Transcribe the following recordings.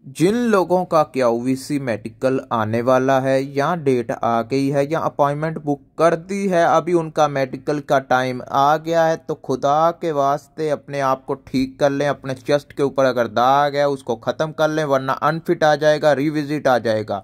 जिन लोगों का क्यूवीसी मेडिकल आने वाला है या डेट आ गई है या अपॉइंटमेंट बुक कर दी है, अभी उनका मेडिकल का टाइम आ गया है, तो खुदा के वास्ते अपने आप को ठीक कर लें। अपने चेस्ट के ऊपर अगर दाग है उसको ख़त्म कर लें, वरना अनफिट आ जाएगा, रिविजिट आ जाएगा।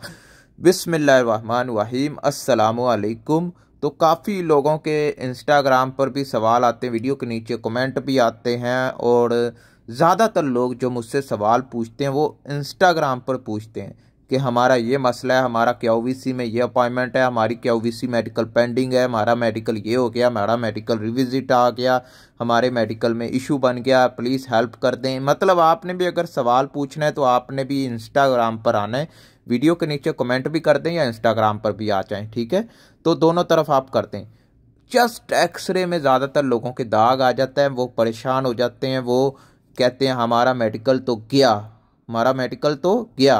बिस्मिल्लाहिर्रहमानिर्रहीम, अस्सलामु अलैकुम। तो काफ़ी लोगों के इंस्टाग्राम पर भी सवाल आते हैं, वीडियो के नीचे कमेंट भी आते हैं, और ज़्यादातर लोग जो मुझसे सवाल पूछते हैं वो इंस्टाग्राम पर पूछते हैं कि हमारा ये मसला है, हमारा क्यूवीसी में ये अपॉइंटमेंट है, हमारी क्यूवीसी मेडिकल पेंडिंग है, हमारा मेडिकल ये हो गया, हमारा मेडिकल रिविजिट आ गया, हमारे मेडिकल में इशू बन गया, प्लीज़ हेल्प कर दें। मतलब आपने भी अगर सवाल पूछना है तो आपने भी इंस्टाग्राम पर आना है, वीडियो के नीचे कमेंट भी कर दें या इंस्टाग्राम पर भी आ जाएं, ठीक है। तो दोनों तरफ आप करते हैं। जस्ट एक्सरे में ज़्यादातर लोगों के दाग आ जाता है, वो परेशान हो जाते हैं, वो कहते हैं हमारा मेडिकल तो गया, हमारा मेडिकल तो गया।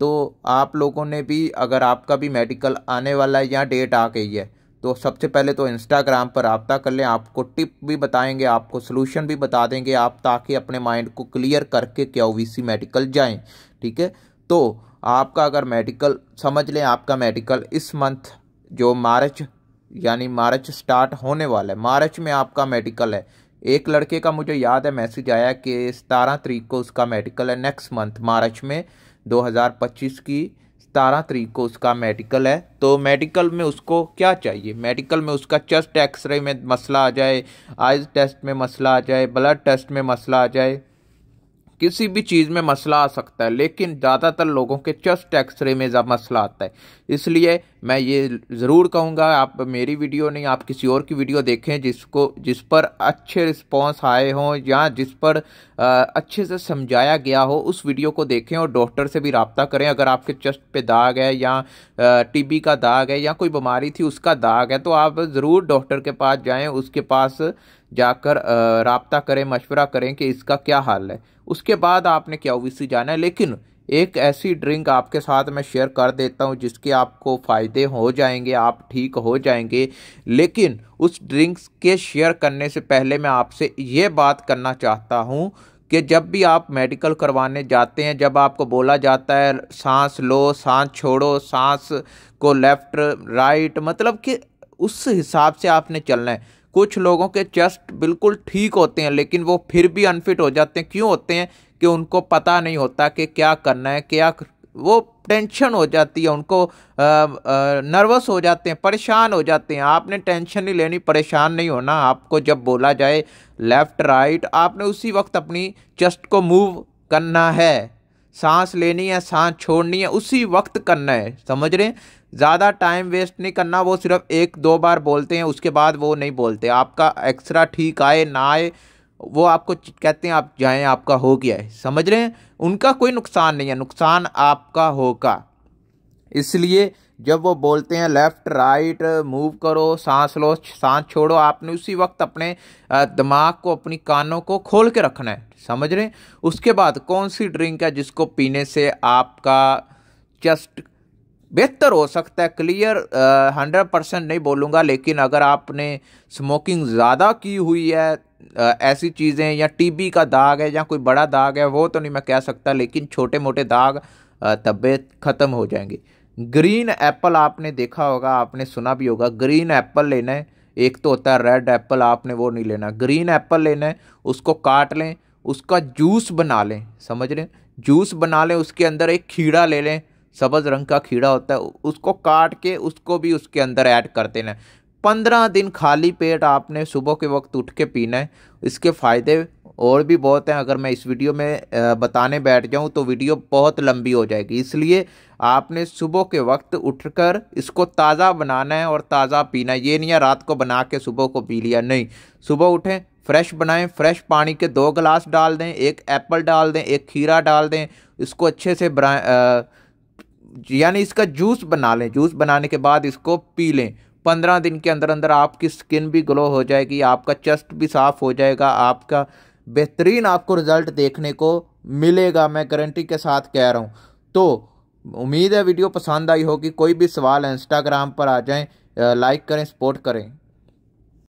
तो आप लोगों ने भी, अगर आपका भी मेडिकल आने वाला है या डेट आ गई है, तो सबसे पहले तो इंस्टाग्राम पर रब्ता कर लें। आपको टिप भी बताएंगे, आपको सलूशन भी बता देंगे आप, ताकि अपने माइंड को क्लियर करके क्यूवीसी मेडिकल जाएं, ठीक है। तो आपका अगर मेडिकल, समझ लें आपका मेडिकल इस मंथ जो मार्च, यानी मार्च स्टार्ट होने वाला है, मार्च में आपका मेडिकल है। एक लड़के का मुझे याद है मैसेज आया कि 17 तारीख को उसका मेडिकल है, नेक्स्ट मंथ मार्च में 2025 की 17 तारीख को उसका मेडिकल है। तो मेडिकल में उसको क्या चाहिए? मेडिकल में उसका चेस्ट एक्सरे में मसला आ जाए, आइज टेस्ट में मसला आ जाए, ब्लड टेस्ट में मसला आ जाए, किसी भी चीज़ में मसला आ सकता है, लेकिन ज़्यादातर लोगों के चेस्ट एक्सरे में मसला आता है। इसलिए मैं ये ज़रूर कहूँगा, आप मेरी वीडियो नहीं, आप किसी और की वीडियो देखें जिस पर अच्छे रिस्पॉन्स आए हों या जिस पर अच्छे से समझाया गया हो, उस वीडियो को देखें और डॉक्टर से भी रब्ता करें। अगर आपके चेस्ट पे दाग है या टीबी का दाग है या कोई बीमारी थी उसका दाग है, तो आप ज़रूर डॉक्टर के पास जाएँ, उसके पास जाकर रब्ता करें, मशवरा करें कि इसका क्या हाल है। उसके बाद आपने क्यूवीसी जाना है। लेकिन एक ऐसी ड्रिंक आपके साथ मैं शेयर कर देता हूं जिसके आपको फ़ायदे हो जाएंगे, आप ठीक हो जाएंगे। लेकिन उस ड्रिंक्स के शेयर करने से पहले मैं आपसे ये बात करना चाहता हूं कि जब भी आप मेडिकल करवाने जाते हैं, जब आपको बोला जाता है सांस लो, सांस छोड़ो, सांस को लेफ्ट राइट, मतलब कि उस हिसाब से आपने चलना है। कुछ लोगों के चेस्ट बिल्कुल ठीक होते हैं लेकिन वो फिर भी अनफिट हो जाते हैं। क्यों होते हैं? कि उनको पता नहीं होता कि क्या करना है, क्या वो टेंशन हो जाती है उनको, नर्वस हो जाते हैं, परेशान हो जाते हैं। आपने टेंशन नहीं लेनी, परेशान नहीं होना। आपको जब बोला जाए लेफ्ट राइट, आपने उसी वक्त अपनी चेस्ट को मूव करना है, सांस लेनी है, सांस छोड़नी है, उसी वक्त करना है, समझ रहे हैं? ज़्यादा टाइम वेस्ट नहीं करना। वो सिर्फ एक दो बार बोलते हैं, उसके बाद वो नहीं बोलते। आपका एक्सरा ठीक आए ना आए, वो आपको कहते हैं आप जाएं, आपका हो गया है, समझ रहे हैं? उनका कोई नुकसान नहीं है, नुकसान आपका होगा। इसलिए जब वो बोलते हैं लेफ्ट राइट मूव करो, सांस लो, सांस छोड़ो, आपने उसी वक्त अपने दिमाग को, अपनी कानों को खोल के रखना है, समझ रहे हैं? उसके बाद कौन सी ड्रिंक है जिसको पीने से आपका चेस्ट बेहतर हो सकता है, क्लियर 100% नहीं बोलूँगा, लेकिन अगर आपने स्मोकिंग ज़्यादा की हुई है, ऐसी चीज़ें, या टीबी का दाग है या कोई बड़ा दाग है, वो तो नहीं मैं कह सकता, लेकिन छोटे मोटे दाग तबीयत ख़त्म हो जाएंगे। ग्रीन एप्पल आपने देखा होगा, आपने सुना भी होगा, ग्रीन एप्पल लेना है। एक तो होता है रेड एप्पल, आपने वो नहीं लेना, ग्रीन एप्पल लेना है। उसको काट लें, उसका जूस बना लें, समझ रहे हैं? जूस बना लें, उसके अंदर एक खीरा ले लें, सब्ज़ रंग का खीरा होता है, उसको काट के उसको भी उसके अंदर ऐड कर देना है। 15 दिन खाली पेट आपने सुबह के वक्त उठ के पीना है। इसके फ़ायदे और भी बहुत हैं, अगर मैं इस वीडियो में बताने बैठ जाऊं तो वीडियो बहुत लंबी हो जाएगी। इसलिए आपने सुबह के वक्त उठकर इसको ताज़ा बनाना है और ताज़ा पीना है। ये नहीं है रात को बना के सुबह को पी लिया, नहीं। सुबह उठें, फ्रेश बनाएं, फ्रेश पानी के 2 गिलास डाल दें, एक एप्पल डाल दें, एक खीरा डाल दें, इसको अच्छे से यानी इसका जूस बना लें। जूस बनाने के बाद इसको पी लें। 15 दिन के अंदर अंदर आपकी स्किन भी ग्लो हो जाएगी, आपका चेस्ट भी साफ हो जाएगा, आपका बेहतरीन आपको रिजल्ट देखने को मिलेगा, मैं गारंटी के साथ कह रहा हूँ। तो उम्मीद है वीडियो पसंद आई होगी। कोई भी सवाल है इंस्टाग्राम पर आ जाएं, लाइक करें, सपोर्ट करें।